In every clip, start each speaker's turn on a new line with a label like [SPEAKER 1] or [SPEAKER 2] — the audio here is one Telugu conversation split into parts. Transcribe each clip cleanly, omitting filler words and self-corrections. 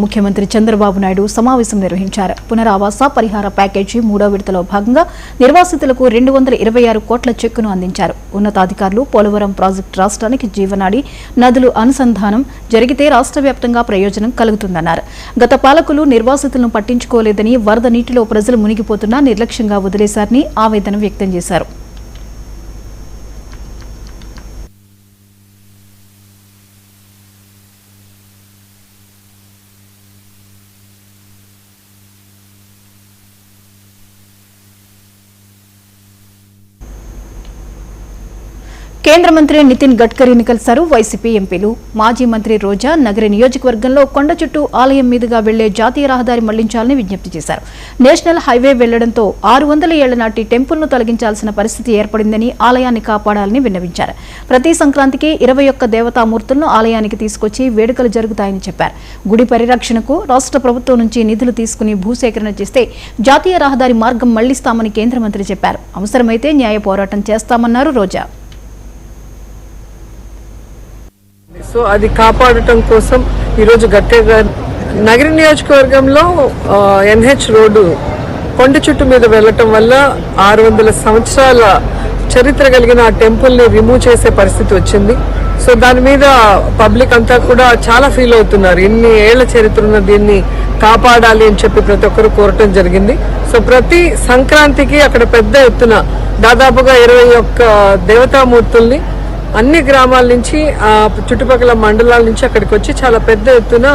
[SPEAKER 1] ముఖ్యమంత్రి చంద్రబాబు నాయుడు సమావేశం నిర్వహించారు. పునరావాస పరిహార ప్యాకేజీ 3వ విడతలో భాగంగా నిర్వాసితులకు 226 కోట్ల చెక్కును అందించారు. ఉన్నతాధికారులు పోలవరం ప్రాజెక్టు రాష్ట్రానికి జీవనాడి, నదులు అనుసంధానం జరిగితే రాష్ట్ర వ్యాప్తంగా ప్రయోజనం కలుగుతుందన్నారు. గత పాలకులు నిర్వాసితులను పట్టించుకోలేదని, వరద నీటిలో ప్రజలు మునిగిపోతున్నా నిర్లక్ష్యంగా వదిలేశారని ఆవేదన వ్యక్తం చేశారు. కేంద్ర మంత్రి నితిన్ గడ్కరీని కలిశారు వైసీపీ ఎంపీలు. మాజీ మంత్రి రోజా నగరి నియోజకవర్గంలో కొండ చుట్టూ ఆలయం మీదుగా వెళ్లే జాతీయ రహదారి మళ్లించాలని విజ్ఞప్తి చేశారు. నేషనల్ హైవే వెళ్లడంతో 600 ఏళ్ల నాటి టెంపుల్ను తొలగించాల్సిన పరిస్థితి ఏర్పడిందని, ఆలయాన్ని కాపాడాలని విన్నవించారు. ప్రతి సంక్రాంతికి 21 దేవతామూర్తులను ఆలయానికి తీసుకొచ్చి వేడుకలు జరుగుతాయని చెప్పారు. గుడి పరిరక్షణకు రాష్ట్ర ప్రభుత్వం నుంచి నిధులు తీసుకుని భూసేకరణ చేస్తే జాతీయ రహదారి మార్గం మళ్లిస్తామని కేంద్ర మంత్రి చెప్పారు. అవసరమైతే న్యాయ పోరాటం చేస్తామన్నారు రోజా.
[SPEAKER 2] సో అది కాపాడటం కోసం ఈరోజు గట్టిగా నగర నియోజకవర్గంలో ఎన్హెచ్ రోడ్డు కొండ చుట్టు మీద వెళ్లటం వల్ల 600 సంవత్సరాల చరిత్ర కలిగిన ఆ టెంపుల్ని రిమూవ్ చేసే పరిస్థితి వచ్చింది. సో దాని మీద పబ్లిక్ అంతా కూడా చాలా ఫీల్ అవుతున్నారు. ఇన్ని ఏళ్ల చరిత్ర ఉన్న దీన్ని కాపాడాలి అని చెప్పి ప్రతి ఒక్కరు కోరటం జరిగింది. సో ప్రతి సంక్రాంతికి అక్కడ పెద్ద ఎత్తున దాదాపుగా 21 దేవతామూర్తుల్ని అన్ని గ్రామాల నుంచి, చుట్టుపక్కల మండలాల నుంచి అక్కడికి వచ్చి చాలా పెద్ద ఎత్తున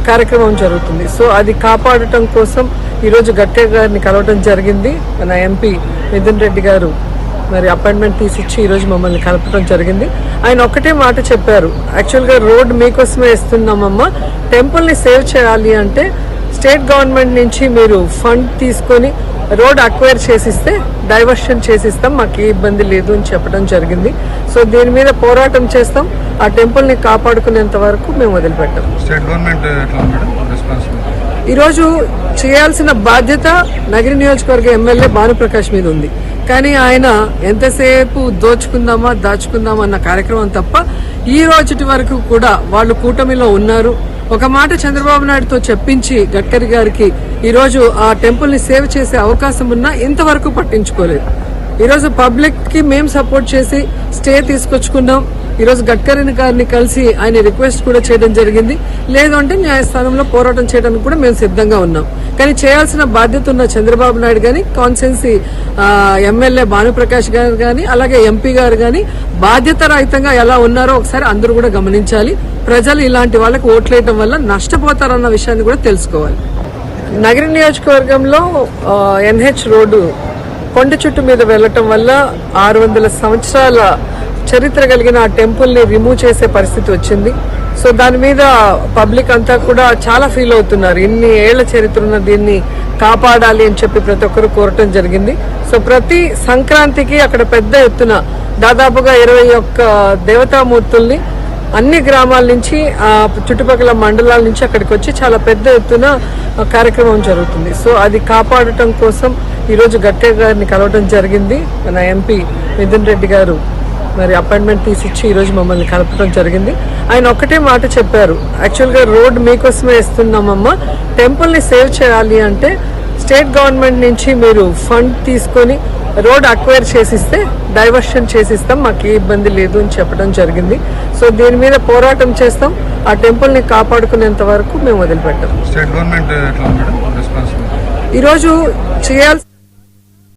[SPEAKER 2] కార్యక్రమం జరుగుతుంది. సో అది కాపాడటం కోసం ఈరోజు గట్టిగా గారిని కలవడం జరిగింది. మన ఎంపీ మిథున్ రెడ్డి గారు మరి అపాయింట్మెంట్ తీసిచ్చి ఈరోజు మమ్మల్ని కలపడం జరిగింది. ఆయన ఒక్కటే మాట చెప్పారు, యాక్చువల్గా రోడ్ మీకోసమే ఇస్తున్నామమ్మా, టెంపుల్ని సేవ్ చేయాలి అంటే స్టేట్ గవర్నమెంట్ నుంచి మీరు ఫండ్ తీసుకొని రోడ్ అక్వైర్ చేసిస్తే డైవర్షన్ చేసిస్తాం, మాకు ఏ ఇబ్బంది లేదు అని చెప్పడం జరిగింది. సో దీని మీద పోరాటం చేస్తాం. ఆ టెంపుల్ని కాపాడుకునేంత వరకు మేము వదిలిపెట్టాం. ఈరోజు చేయాల్సిన బాధ్యత నగర నియోజకవర్గ ఎమ్మెల్యే భానుప్రకాష్ మీద ఉంది. కానీ ఆయన ఎంతసేపు దోచుకుందామా దాచుకుందామా అన్న కార్యక్రమం తప్ప ఈ రోజుటి వరకు కూడా వాళ్ళు కూటమిలో ఉన్నారు. ఒక మాట చంద్రబాబు నాయుడుతో చెప్పించి గడ్కరీ గారికి ఈరోజు ఆ టెంపుల్ ని సేవ్ చేసే అవకాశం ఉన్నా ఇంతవరకు పట్టించుకోలేదు. ఈరోజు పబ్లిక్ కి మేము సపోర్ట్ చేసి స్టే తీసుకొచ్చుకున్నాం. ఈరోజు గడ్కరీ గారిని కలిసి ఆయన రిక్వెస్ట్ కూడా చేయడం జరిగింది. లేదు అంటే న్యాయస్థానంలో పోరాటం చేయడానికి కూడా మేము సిద్ధంగా ఉన్నాం. కానీ చేయాల్సిన బాధ్యత ఉన్న చంద్రబాబు నాయుడు గాని, కాన్స్టిట్యున్సీ ఎమ్మెల్యే భానుప్రకాష్ గారు గాని, అలాగే ఎంపీ గారు గాని బాధ్యత రహితంగా ఎలా ఉన్నారో ఒకసారి అందరూ కూడా గమనించాలి. ప్రజలు ఇలాంటి వాళ్ళకి ఓట్లేయడం వల్ల నష్టపోతారన్న విషయాన్ని కూడా తెలుసుకోవాలి. నగర నియోజకవర్గంలో ఎన్హెచ్ రోడ్డు కొండ చుట్టు మీద వెళ్లటం వల్ల 600 సంవత్సరాల చరిత్ర కలిగిన ఆ టెంపుల్ని రిమూవ్ చేసే పరిస్థితి వచ్చింది. సో దాని మీద పబ్లిక్ అంతా కూడా చాలా ఫీల్ అవుతున్నారు. ఇన్ని ఏళ్ల చరిత్ర ఉన్న దీన్ని కాపాడాలి అని చెప్పి ప్రతి ఒక్కరు కోరటం జరిగింది. సో ప్రతి సంక్రాంతికి అక్కడ పెద్ద ఎత్తున దాదాపుగా 21 దేవతామూర్తుల్ని అన్ని గ్రామాల నుంచి, చుట్టుపక్కల మండలాల నుంచి అక్కడికి వచ్చి చాలా పెద్ద ఎత్తున కార్యక్రమం జరుగుతుంది. సో అది కాపాడటం కోసం ఈరోజు గట్టిగా గారిని కలవడం జరిగింది. మన ఎంపీ మిథున్ రెడ్డి గారు మరి అపాయింట్మెంట్ తీసిచ్చి ఈరోజు మమ్మల్ని కలపడం జరిగింది. ఆయన ఒక్కటే మాట చెప్పారు, యాక్చువల్గా రోడ్ మీకోసమే ఇస్తున్నామమ్మా, టెంపుల్ని సేవ్ చేయాలి అంటే స్టేట్ గవర్నమెంట్ నుంచి మీరు ఫండ్ తీసుకొని రోడ్ అక్వైర్ చేసిస్తే డైవర్షన్ చేసిస్తాం, మాకు ఏ ఇబ్బంది లేదు అని చెప్పడం జరిగింది. సో దీని మీద పోరాటం చేస్తాం. ఆ టెంపుల్ని కాపాడుకునేంత వరకు మేము వదిలిపెట్టాం. ఈరోజు చేయాల్సి